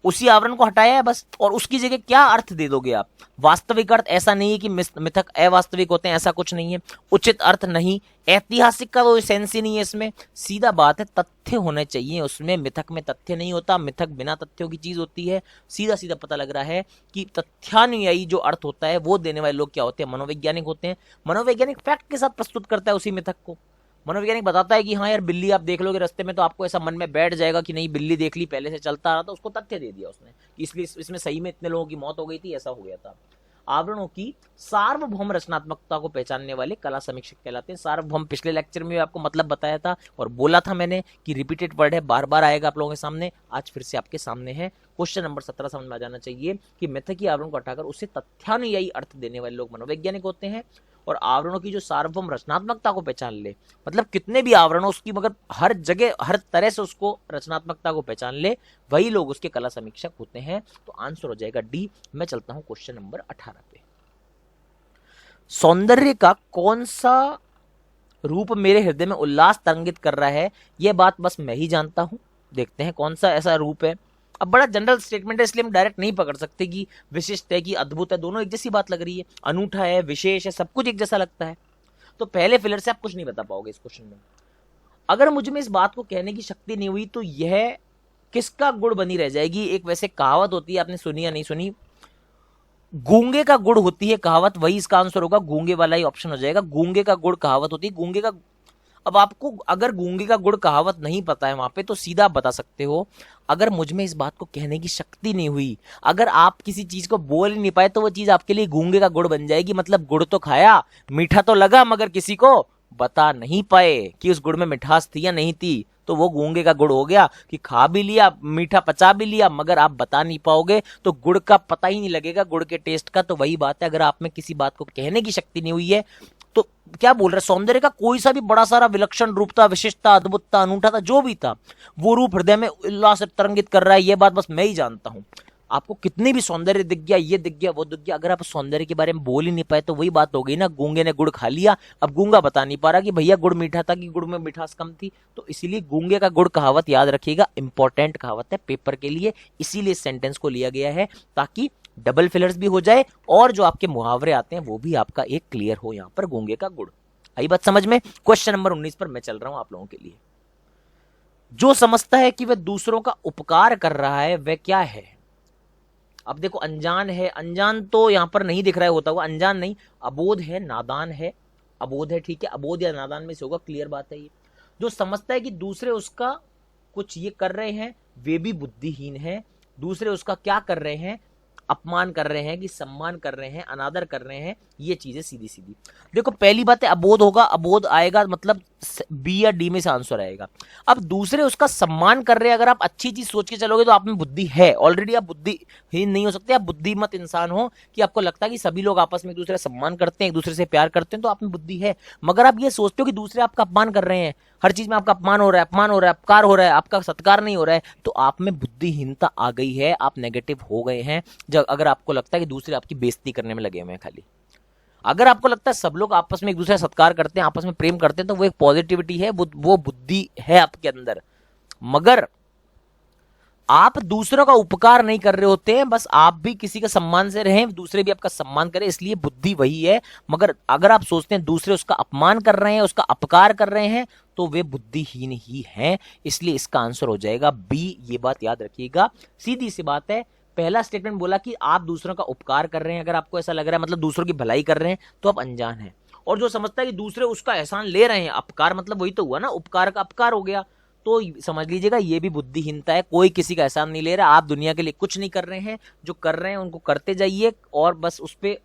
उसी आवरण को हटाया है बस, और उसकी जगह क्या अर्थ दे दोगे आप? वास्तविक अर्थ, ऐसा नहीं है कि मिथक अवास्तविक होते हैं, ऐसा कुछ नहीं है। उचित अर्थ नहीं, ऐतिहासिक का कोई सेंस ही नहीं है इसमें। सीधा बात है, तथ्य होने चाहिए उसमें। मिथक में तथ्य नहीं होता, मिथक बिना तथ्यों की चीज होती है। सीधा सीधा पता लग रहा है कि तथ्यानुयायी जो अर्थ होता है वो देने वाले लोग क्या होते हैं? मनोवैज्ञानिक होते हैं। मनोवैज्ञानिक फैक्ट के साथ प्रस्तुत करता है उसी मिथक को। मनोवैज्ञानिक बताता है कि हाँ यार, बिल्ली आप देख लोगे रास्ते में तो आपको ऐसा मन में बैठ जाएगा कि नहीं, बिल्ली देख ली, पहले से चलता रहा, तो उसको तथ्य दे दिया उसने, इसलिए इसमें सही में इतने लोगों की मौत हो गई थी, ऐसा हो गया था। आवरणों की सार्वभौम रचनात्मकता को पहचानने वाले कला समीक्षक कहलाते हैं। सार्वभौम पिछले लेक्चर में आपको मतलब बताया था और बोला था मैंने कि रिपीटेड वर्ड है, बार बार आएगा आप लोगों के सामने। आज फिर से आपके सामने है। क्वेश्चन नंबर 17 समझ में आ जाना चाहिए कि मिथक आवरण को हटाकर उसे तथ्यानुयायी अर्थ देने वाले लोग मनोवैज्ञानिक होते हैं। और आवरणों की जो सार्वभौम रचनात्मकता को पहचान ले, मतलब कितने भी आवरण उसकी, मगर हर जगह हर तरह से उसको रचनात्मकता को पहचान ले, वही लोग उसके कला समीक्षक होते हैं। तो आंसर हो जाएगा डी। मैं चलता हूं क्वेश्चन नंबर 18 पे। सौंदर्य का कौन सा रूप मेरे हृदय में उल्लास तरंगित कर रहा है? यह बात बस मैं ही जानता हूं। देखते हैं कौन सा ऐसा रूप है। अब बड़ा जनरल स्टेटमेंट है, इसलिए हम डायरेक्ट नहीं पकड़ सकते कि विशिष्ट है कि अद्भुत है। दोनों एक जैसी बात लग रही है, अनूठा है, विशेष है, सब कुछ एक जैसा लगता है। तो पहले फिलर से आप कुछ नहीं बता पाओगे इस क्वेश्चन में। अगर मुझे में इस बात को कहने की शक्ति नहीं हुई तो यह किसका गुण बनी रह जाएगी? एक वैसे कहावत होती है, आपने सुनी या नहीं सुनी, गूंगे का गुड़ होती है कहावत, वही इसका आंसर होगा। गूंगे वाला ही ऑप्शन हो जाएगा। गूंगे का गुड़ कहावत होती है, गूंगे का। अब आपको अगर गूंगे का गुड़ कहावत नहीं पता है वहां पे, तो सीधा आप बता सकते हो, अगर मुझ में इस बात को कहने की शक्ति नहीं हुई, अगर आप किसी चीज को बोल ही नहीं पाए, तो वो चीज आपके लिए गूंगे का गुड़ बन जाएगी। मतलब गुड़ तो खाया, मीठा तो लगा, मगर किसी को बता नहीं पाए कि उस गुड़ में मिठास थी या नहीं थी, तो वो गूंगे का गुड़ हो गया कि खा भी लिया, मीठा पचा भी लिया, मगर आप बता नहीं पाओगे, तो गुड़ का पता ही नहीं लगेगा, गुड़ के टेस्ट का। तो वही बात है, अगर आप में किसी बात को कहने की शक्ति नहीं हुई है, तो क्या बोल रहे, सौंदर्य का कोई सा भी बड़ा सारा विलक्षण रूप था, विशिष्टता, अद्भुतता, अनूठा था, जो भी था, वो रूप हृदय में उल्लास तरंगित कर रहा है, ये बात बस मैं ही जानता हूं। आपको कितनी भी सौंदर्य दिख गया, ये दिख गया, वो दिख गया, अगर आप सौंदर्य के बारे में बोल ही नहीं पाए, तो वही बात हो गई ना, गूंगे ने गुड़ खा लिया। अब गूंगा बता नहीं पा रहा कि भैया गुड़ मीठा था कि गुड़ में मिठास कम थी। तो इसीलिए गूंगे का गुड़ कहावत याद रखिएगा, इंपॉर्टेंट कहावत है पेपर के लिए, इसीलिए सेंटेंस को लिया गया है, ताकि डबल फिलर्स भी हो जाए और जो आपके मुहावरे आते हैं वो भी आपका एक क्लियर हो। यहां पर गूंगे का गुड़ आई बात समझ में। क्वेश्चन नंबर 19 पर मैं चल रहा हूं आप लोगों के लिए। जो समझता है कि वह दूसरों का उपकार कर रहा है, वह क्या है? अब देखो, अनजान है, अनजान तो यहां पर नहीं दिख रहा है होता हुआ, अनजान नहीं, अबोध है, नादान है, अबोध है, ठीक है, अबोध या नादान में से होगा, क्लियर बात है ये। जो समझता है कि दूसरे उसका कुछ ये कर रहे हैं, वे भी बुद्धिहीन है। दूसरे उसका क्या कर रहे हैं? अपमान कर रहे हैं कि सम्मान कर रहे हैं, अनादर कर रहे हैं, ये चीजें सीधी सीधी। देखो, पहली बात है अबोध होगा, अबोध आएगा मतलब बी या डी में से आंसर आएगा। अब दूसरे उसका सम्मान कर रहे हैं, अगर आप अच्छी चीज सोच के चलोगे तो आप में बुद्धि है ऑलरेडी, आप बुद्धिहीन नहीं हो सकते। आप बुद्धिमत इंसान हो कि आपको लगता है कि सभी लोग आपस में एक दूसरे का सम्मान करते हैं, एक दूसरे से प्यार करते हैं, तो आप में बुद्धि है। मगर आप ये सोचते हो कि दूसरे आपका अपमान कर रहे हैं, हर चीज में आपका अपमान हो रहा है, अपमान हो रहा है, अपकार हो रहा है, आपका सत्कार नहीं हो रहा है, तो आप में बुद्धिहीनता आ गई है, आप नेगेटिव हो गए हैं। जब अगर आपको लगता है कि दूसरे आपकी बेइज्जती करने में लगे हुए हैं खाली, अगर आपको लगता है सब लोग आपस में एक दूसरे का सत्कार करते हैं, आपस में प्रेम करते हैं, तो वो एक पॉजिटिविटी है, वो बुद्धि है आपके अंदर। मगर आप दूसरों का उपकार नहीं कर रहे होते हैं, बस आप भी किसी का सम्मान से रहें, दूसरे भी आपका सम्मान करें, इसलिए बुद्धि वही है। मगर अगर आप सोचते हैं दूसरे उसका अपमान कर रहे हैं, उसका अपकार कर रहे हैं, तो वे बुद्धिहीन ही हैं। इसलिए इसका आंसर हो जाएगा बी। ये बात याद रखिएगा, सीधी सी बात है। पहला स्टेटमेंट बोला कि आप दूसरों का उपकार कर रहे हैं, अगर आपको ऐसा लग रहा है मतलब दूसरों की भलाई कर रहे हैं, तो आप अनजान हैं। और जो समझता है कि दूसरे उसका एहसान ले रहे हैं, अपकार मतलब वही तो हुआ ना, उपकार का अपकार हो गया, तो समझ लीजिएगा ये भी बुद्धिहीनता है। कोई किसी का एहसान नहीं ले रहा, आप दुनिया के लिए कुछ नहीं कर रहे हैं, जो कर रहे हैं उनको करते जाइए और बस उस पर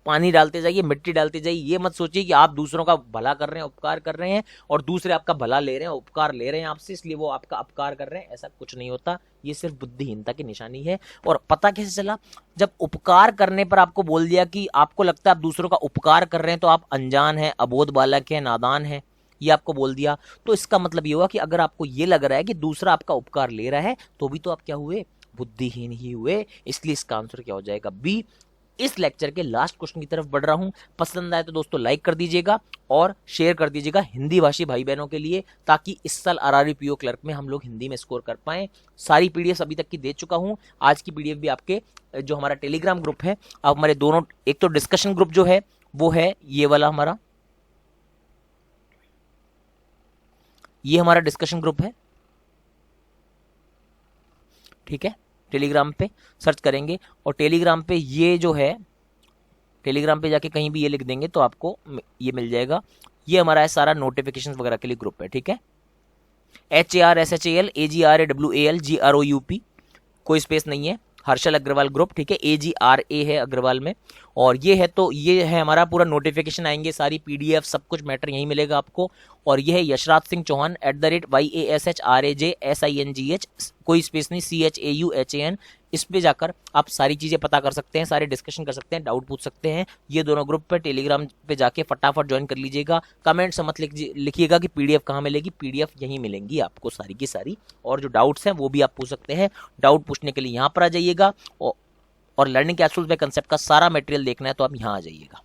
पानी डालते जाइए, मिट्टी डालते जाइए। ये मत सोचिए कि आप दूसरों का भला कर रहे हैं, उपकार कर रहे हैं, और दूसरे आपका भला ले रहे हैं, उपकार ले रहे हैं आपसे, इसलिए वो आपका अपकार कर रहे हैं। ऐसा कुछ नहीं होता, ये सिर्फ बुद्धिहीनता की निशानी है। और पता कैसे चला? जब उपकार करने पर आपको बोल दिया कि आपको लगता है आप दूसरों का उपकार कर रहे हैं, तो आप अनजान हैं, अबोध बालक है, नादान है, ये आपको बोल दिया। तो इसका मतलब ये हुआ कि अगर आपको ये लग रहा है कि दूसरा आपका उपकार ले रहा है, तो भी तो आप क्या हुए? बुद्धिहीन ही हुए। इसलिए इसका आंसर क्या हो जाएगा? बी। इस लेक्चर के लास्ट क्वेश्चन की तरफ बढ़ रहा हूं। पसंद आए तो दोस्तों लाइक कर दीजिएगा और शेयर कर दीजिएगा हिंदी भाषी भाई बहनों के लिए, ताकि इस साल आरआरबी पीओ क्लर्क में हम लोग हिंदी में स्कोर कर पाएं। सारी पीडीएफ अभी तक की दे चुका हूं। आज की पीडीएफ भी आपके जो हमारा टेलीग्राम ग्रुप है, अब हमारे दोनों, एक तो डिस्कशन ग्रुप जो है वो है ये वाला हमारा, ये हमारा डिस्कशन ग्रुप है, ठीक है। टेलीग्राम पे सर्च करेंगे और टेलीग्राम पे ये जो है, टेलीग्राम पे जाके कहीं भी ये लिख देंगे तो आपको ये मिल जाएगा। ये हमारा है सारा नोटिफिकेशन वगैरह के लिए ग्रुप है, ठीक है। HARSHALAGRAWALGROUP, कोई स्पेस नहीं है, हर्षल अग्रवाल ग्रुप, ठीक है। AGRA है अग्रवाल में। और ये है, तो ये है हमारा पूरा नोटिफिकेशन आएंगे, सारी पीडीएफ सब कुछ मैटर यहीं मिलेगा आपको। और ये है यशराज सिंह चौहान @YASHRAJSINGH, कोई स्पेस नहीं, CHAUHAN। इस पे जाकर आप सारी चीजें पता कर सकते हैं, सारे डिस्कशन कर सकते हैं, डाउट पूछ सकते हैं। ये दोनों ग्रुप पे टेलीग्राम पे जाके फटाफट ज्वाइन कर लीजिएगा। कमेंट से मत लिखिएगा कि पीडीएफ कहाँ मिलेगी, पीडीएफ यहीं मिलेंगी आपको सारी की सारी। और जो डाउट्स हैं वो भी आप पूछ सकते हैं। डाउट पूछने के लिए यहाँ पर आ जाइएगा, और लर्निंग कैप्सूल्स बाय कंसेप्ट का सारा मटेरियल देखना है तो आप यहाँ आ जाइएगा,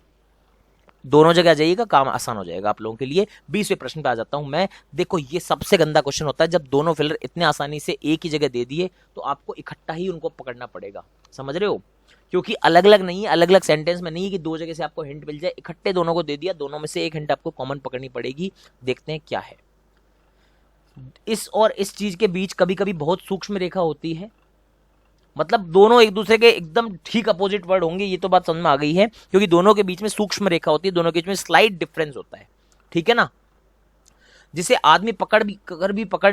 दोनों जगह आ जाइएगा, काम आसान हो जाएगा आप लोगों के लिए। 20वें प्रश्न पे आ जाता हूं मैं। देखो ये सबसे गंदा क्वेश्चन होता है जब दोनों फिलर इतने आसानी से एक ही जगह दे दिए तो आपको इकट्ठा ही उनको पकड़ना पड़ेगा, समझ रहे हो, क्योंकि अलग अलग नहीं है, अलग अलग सेंटेंस में नहीं है कि दो जगह से आपको हिंट मिल जाए, इकट्ठे दोनों को दे दिया, दोनों में से एक हिंट आपको कॉमन पकड़नी पड़ेगी। देखते हैं क्या है। इस और इस चीज के बीच कभी कभी बहुत सूक्ष्म रेखा होती है, मतलब दोनों एक दूसरे के एकदम ठीक अपोजिट वर्ड होंगे, ये तो बात समझ में आ गई है, क्योंकि दोनों के बीच में सूक्ष्म रेखा होती है, दोनों के बीच में स्लाइट डिफरेंस होता है, ठीक है ना, जिसे आदमी पकड़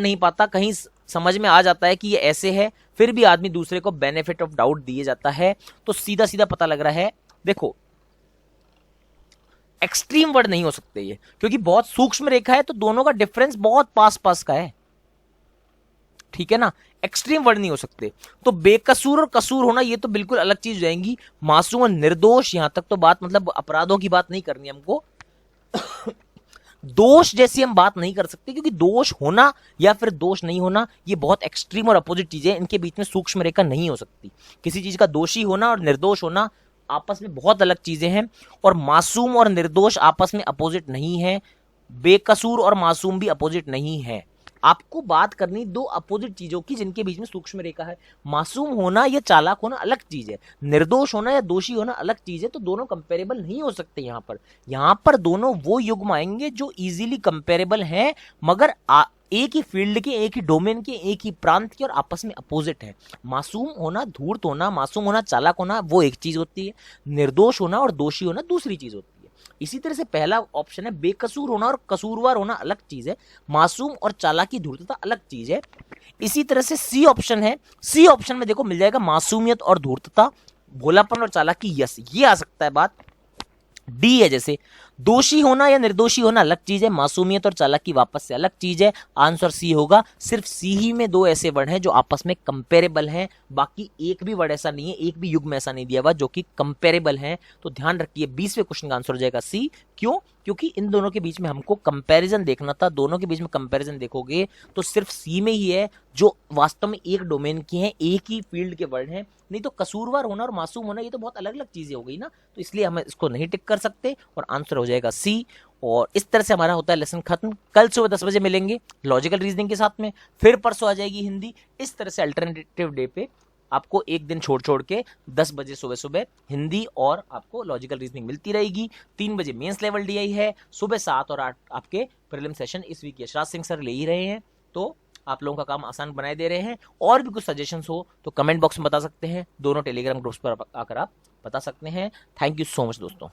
नहीं पाता, कहीं समझ में आ जाता है कि ये ऐसे है, फिर भी आदमी दूसरे को बेनिफिट ऑफ डाउट दिए जाता है। तो सीधा सीधा पता लग रहा है, देखो एक्सट्रीम वर्ड नहीं हो सकते ये, क्योंकि बहुत सूक्ष्म रेखा है तो दोनों का डिफरेंस बहुत पास पास का है, ठीक है ना, एक्सट्रीम वर्ड नहीं हो सकते। तो बेकसूर और कसूर होना ये तो बिल्कुल अलग चीज हो जाएंगी। मासूम और निर्दोष, यहां तक तो बात, मतलब अपराधों की बात नहीं करनी हमको दोष जैसी हम बात नहीं कर सकते, क्योंकि दोष होना या फिर दोष नहीं होना ये बहुत एक्सट्रीम और अपोजिट चीजें, इनके बीच में सूक्ष्म रेखा नहीं हो सकती। किसी चीज का दोषी होना और निर्दोष होना आपस में बहुत अलग चीजें हैं, और मासूम और निर्दोष आपस में अपोजिट नहीं है, बेकसूर और मासूम भी अपोजिट नहीं है। आपको बात करनी दो अपोजिट चीजों की जिनके बीच में सूक्ष्म रेखा है। मासूम होना या चालाक होना अलग चीज है, निर्दोष होना या दोषी होना अलग चीज है, तो दोनों कंपेरेबल नहीं हो सकते। यहां पर दोनों वो युग्म आएंगे जो इजीली कंपेरेबल हैं, मगर एक ही फील्ड के, एक ही डोमेन के, एक ही प्रांत के, और आपस में अपोजिट है। मासूम होना, धूर्त होना, मासूम होना, चालाक होना वो एक चीज होती है, निर्दोष होना और दोषी होना दूसरी चीज होती है। इसी तरह से पहला ऑप्शन है बेकसूर होना और कसूरवार होना अलग चीज है, मासूम और चालाकी धूर्तता अलग चीज है। इसी तरह से सी ऑप्शन है, सी ऑप्शन में देखो मिल जाएगा मासूमियत और धूर्तता, भोलापन और चालाकी, यस ये आ सकता है बात। डी है जैसे दोषी होना या निर्दोषी होना अलग चीज है, मासूमियत और चालाकी वापस से अलग चीज है। आंसर सी होगा। सिर्फ सी ही में दो ऐसे वर्ड हैं जो आपस में कंपेरेबल हैं, बाकी एक भी वर्ड ऐसा नहीं है, एक भी युग्म ऐसा नहीं दिया हुआ जो कि कंपेरेबल है। तो ध्यान रखिए 20वें क्वेश्चन का आंसर हो जाएगा सी। क्यों? क्योंकि इन दोनों के बीच में हमको कंपैरिजन देखना था। दोनों के बीच में कंपैरिजन देखोगे तो सिर्फ सी में ही है जो वास्तव में एक डोमेन की है, एक ही फील्ड के वर्ड हैं। नहीं तो कसूरवार होना और मासूम होना ये तो बहुत अलग अलग चीजें हो गई ना, तो इसलिए हम इसको नहीं टिक कर सकते और आंसर हो जाएगा सी। और इस तरह से हमारा होता है लेसन खत्म। कल सुबह 10 बजे मिलेंगे लॉजिकल रीजनिंग के साथ में, फिर परसों आ जाएगी हिंदी। इस तरह से अल्टरनेटिव डे पे आपको एक दिन छोड़ छोड़ के 10 बजे सुबह सुबह हिंदी और आपको लॉजिकल रीजनिंग मिलती रहेगी। 3 बजे मेंस लेवल डीआई है, सुबह 7 और 8 आपके प्रीलिम सेशन इस वीक यशराज सिंह सर ले ही रहे हैं, तो आप लोगों का काम आसान बनाए दे रहे हैं। और भी कुछ सजेशंस हो तो कमेंट बॉक्स में बता सकते हैं, दोनों टेलीग्राम ग्रुप्स पर आकर आप बता सकते हैं। थैंक यू सो मच दोस्तों।